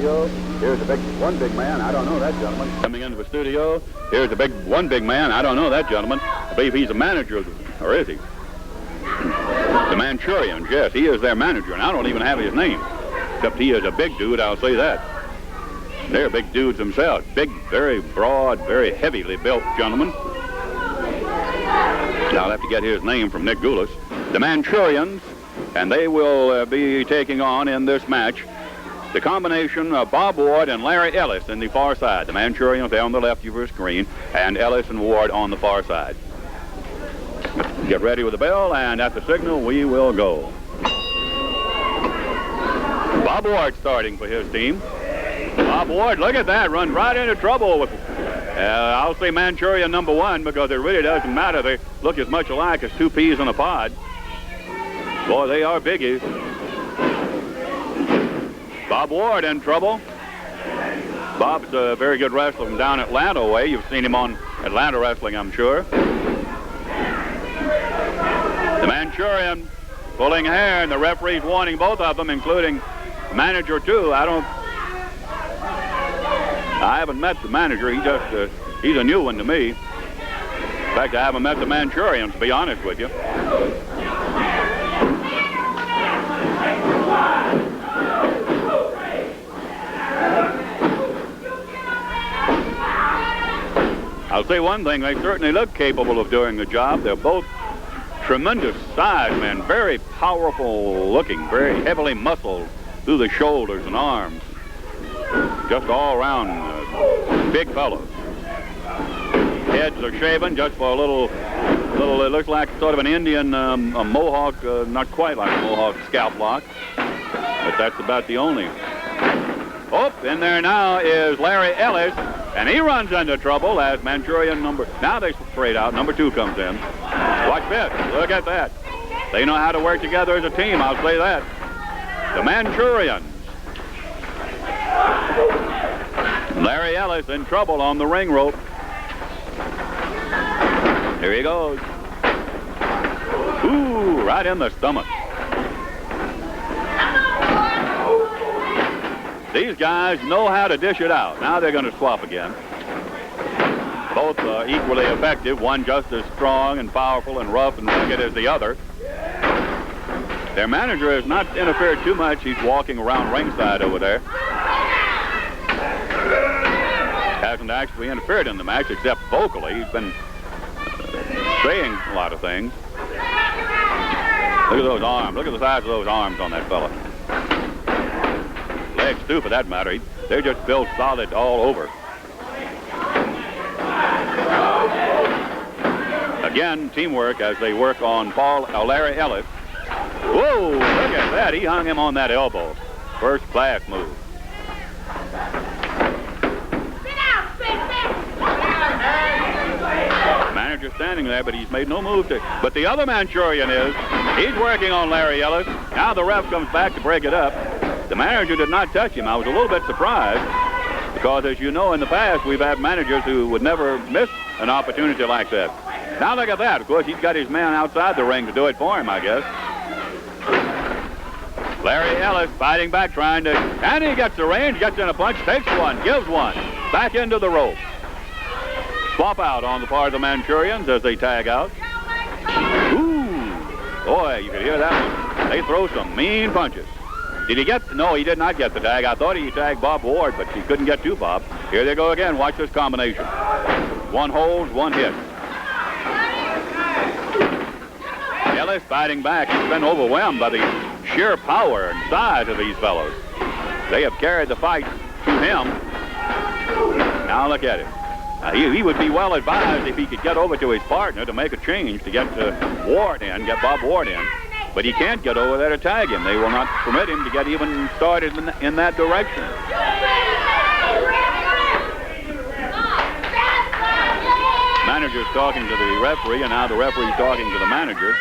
studio. Here's a one big man. I don't know that gentleman. Coming into the studio. Here's a one big man. I don't know that gentleman. I believe he's a manager, or is he? The Manchurians, yes, he is their manager, and I don't even have his name. Except he is a big dude, I'll say that. They're big dudes themselves. Big, very broad, very heavily built gentlemen. I'll have to get his name from Nick Goulas. The Manchurians, and they will be taking on in this match the combination of Bob Ward and Larry Ellis in the far side. The Manchurians there on the left of your screen, and Ellis and Ward on the far side. Get ready with the bell, and at the signal, we will go. Bob Ward starting for his team. Bob Ward, look at that, runs right into trouble with, I'll say Manchurian number one, because it really doesn't matter. They look as much alike as two peas in a pod. Boy, they are biggies. Bob Ward in trouble. Bob's a very good wrestler from down Atlanta way. You've seen him on Atlanta Wrestling, I'm sure. The Manchurian pulling hair, and the referee's warning both of them, including manager too. I haven't met the manager. He's a new one to me. In fact, I haven't met the Manchurians, to be honest with you. I'll say one thing, they certainly look capable of doing the job. They're both tremendous size men, very powerful looking, very heavily muscled through the shoulders and arms. Just all around big fellows. Heads are shaven just for a little, it looks like sort of an Indian, a mohawk, not quite like a mohawk scalp lock, but that's about the only. Oh, in there now is Larry Ellis, and he runs into trouble as Manchurian now they sprayed out, number two comes in. Watch this, look at that. They know how to work together as a team, I'll say that. The Manchurians. Larry Ellis in trouble on the ring rope. Here he goes. Ooh, right in the stomach. These guys know how to dish it out. Now they're going to swap again. Both equally effective, one just as strong and powerful and rough and rugged as the other. Their manager has not interfered too much. He's walking around ringside over there. Hasn't actually interfered in the match except vocally. He's been saying a lot of things. Look at those arms. Look at the size of those arms on that fella. Legs too, for that matter. They're just built solid all over. Again, teamwork as they work on Larry Ellis. Whoa, look at that. He hung him on that elbow. First class move. Manager standing there, but he's made no move but the other Manchurian he's working on Larry Ellis. Now the ref comes back to break it up. The manager did not touch him. I was a little bit surprised because, as you know, in the past, we've had managers who would never miss an opportunity like that. Now look at that. Of course, he's got his man outside the ring to do it for him, I guess. Larry Ellis fighting back, trying to, and he gets the range, gets in a punch, takes one, gives one, back into the rope. Swap out on the part of the Manchurians as they tag out. Ooh, boy, you could hear that one. They throw some mean punches. Did he get, no, he did not get the tag. I thought he tagged Bob Ward, but he couldn't get to Bob. Here they go again. Watch this combination. One holds, one hits. Ellis fighting back. He's been overwhelmed by the sheer power and size of these fellows. They have carried the fight to him. Now look at him. He would be well advised if he could get over to his partner to make a change to get Ward in, get Bob Ward in. But he can't get over there to tag him. They will not permit him to get even started in that direction. Manager's talking to the referee, and now the referee's talking to the manager.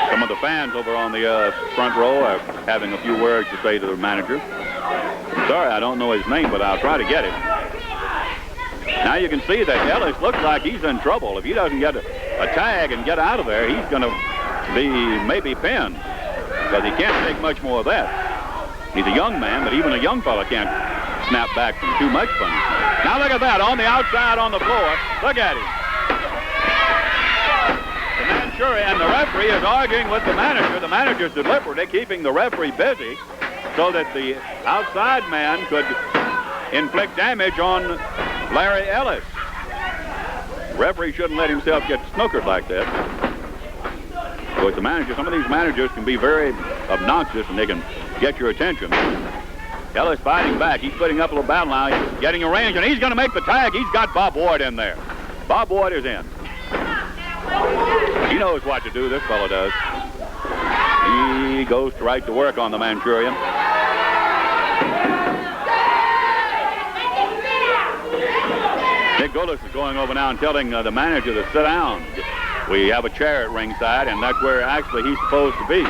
Some of the fans over on the front row are having a few words to say to the manager. I'm sorry, I don't know his name, but I'll try to get it. Now you can see that Ellis looks like he's in trouble. If he doesn't get a tag and get out of there, he's going to be maybe pinned, because he can't take much more of that. He's a young man, but even a young fella can't snap back from too much punishment. Now look at that, on the outside on the floor. Look at him. The Manchurian and the referee is arguing with the manager. The manager's deliberately keeping the referee busy so that the outside man could inflict damage on Larry Ellis. The referee shouldn't let himself get snookered like that. But the manager, some of these managers can be very obnoxious and they can get your attention. Ellis fighting back. He's putting up a little battle now. He's getting a range, and he's going to make the tag. He's got Bob Ward in there. Bob Ward is in. He knows what to do, this fellow does. He goes right to work on the Manchurian. Nick Gullis is going over now and telling the manager to sit down. We have a chair at ringside, and that's where actually he's supposed to be.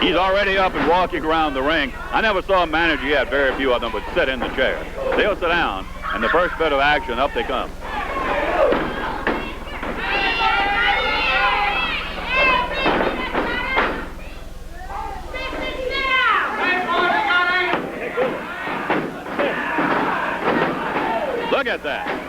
He's already up and walking around the ring. I never saw a manager yet, very few of them, would sit in the chair. They'll sit down, and the first bit of action, up they come. Look at that.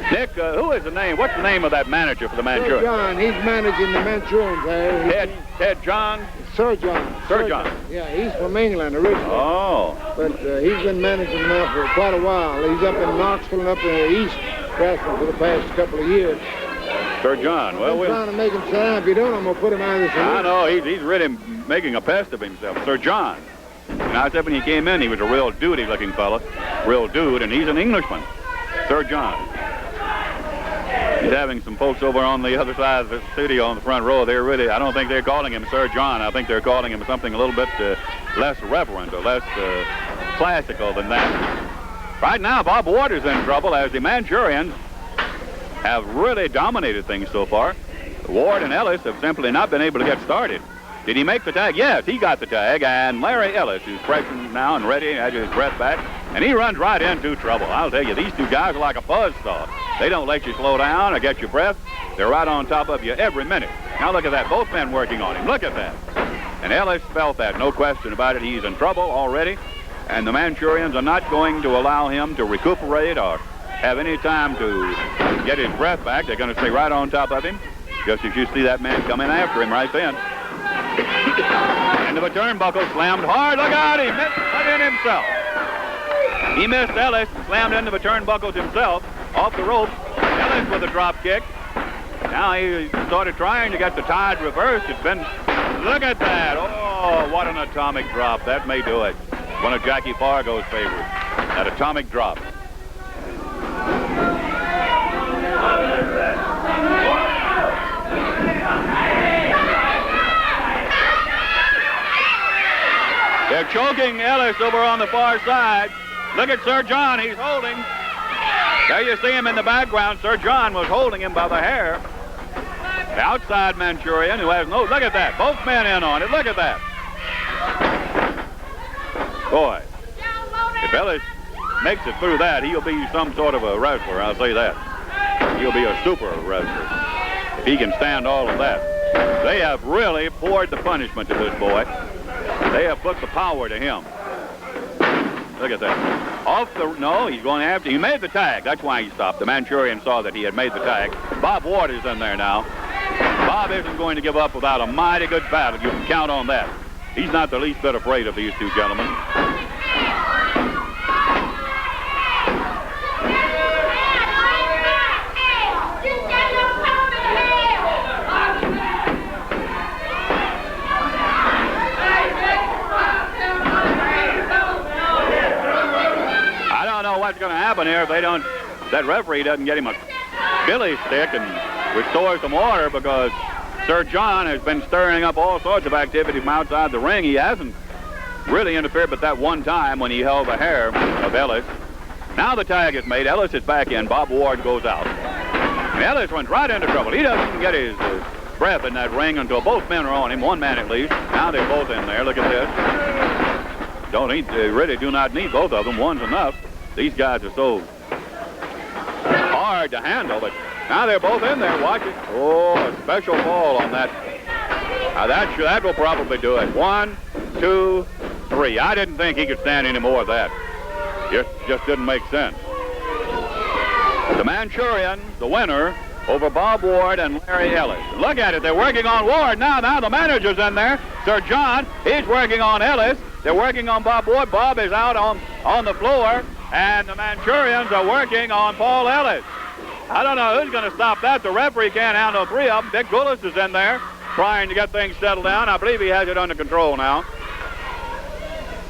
Nick, who is the name? What's the name of that manager for the Manchurians? Sir John. He's managing the Manchurians there. Ted John? Sir John. Sir John. Yeah, he's from England originally. Oh. But he's been managing now for quite a while. He's up in Knoxville and up in the East wrestling for the past couple of years. Sir John. Well, I'm trying to make him sit down. If you don't, I'm going to put him out of this. I know. He's really making a pest of himself. Sir John. And I said when he came in, he was a real duty-looking fella. Real dude, and he's an Englishman. Sir John. He's having some folks over on the other side of the studio on the front row. They're really, I don't think they're calling him Sir John. I think they're calling him something a little bit less reverent or less classical than that. Right now, Bob Ward is in trouble as the Manchurians have really dominated things so far. Ward and Ellis have simply not been able to get started. Did he make the tag? Yes, he got the tag, and Larry Ellis is present now and ready, has his breath back, and he runs right into trouble. I'll tell you, these two guys are like a buzzsaw. They don't let you slow down or get your breath. They're right on top of you every minute. Now look at that, both men working on him. Look at that. And Ellis felt that, no question about it. He's in trouble already, and the Manchurians are not going to allow him to recuperate or have any time to get his breath back. They're going to stay right on top of him, just as you see that man come in after him right then. Into the turnbuckle, slammed hard. Look out, he missed in himself. He missed Ellis and slammed into the turnbuckles himself, off the rope. Ellis with a drop kick. Now he started trying to get the tide reversed. It's been, look at that. Oh, what an atomic drop. That may do it. One of Jackie Fargo's favorites. That atomic drop. They're choking Ellis over on the far side. Look at Sir John, he's holding. There you see him in the background. Sir John was holding him by the hair. The outside Manchurian who has no, look at that. Both men in on it, look at that. Boy, if Ellis makes it through that, he'll be some sort of a wrestler, I'll say that. He'll be a super wrestler if he can stand all of that. They have really poured the punishment to this boy. They have put the power to him. Look at that. Off the, no, he's going after, he made the tag. That's why he stopped. The Manchurian saw that he had made the tag. Bob Ward is in there now. Bob isn't going to give up without a mighty good battle. You can count on that. He's not the least bit afraid of these two gentlemen. What's going to happen here if they don't, that referee doesn't get him a billy stick and restore some order, because Sir John has been stirring up all sorts of activity from outside the ring. He hasn't really interfered but that one time when he held the hair of Ellis. Now the tag is made. Ellis is back in. Bob Ward goes out. And Ellis runs right into trouble. He doesn't even get his breath in that ring until both men are on him, one man at least. Now they're both in there. Look at this. They really do not need both of them. One's enough. These guys are so hard hard to handle, but now they're both in there watching. Oh, a special ball on that. Now that will probably do it. 1, 2, 3. I didn't think he could stand any more of that. Just didn't make sense. The Manchurians, the winner, over Bob Ward and Larry Ellis. Look at it, they're working on Ward now. Now the manager's in there. Sir John, he's working on Ellis. They're working on Bob Ward. Bob is out on the floor, and the Manchurians are working on Paul Ellis. I don't know who's going to stop that. The referee can't handle 3 of them. Dick Gullis is in there trying to get things settled down. I believe he has it under control now.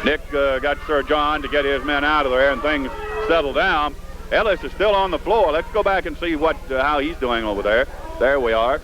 Nick got Sir John to get his men out of there and things settled down. Ellis is still on the floor. Let's go back and see how he's doing over there. There we are.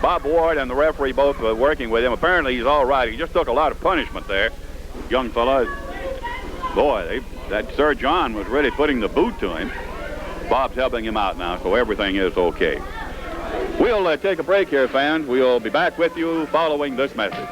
Bob Ward and the referee both working with him. Apparently he's all right. He just took a lot of punishment there. Young fella. Boy, that Sir John was really putting the boot to him. Bob's helping him out now, so everything is okay. We'll take a break here, fans. We'll be back with you following this message.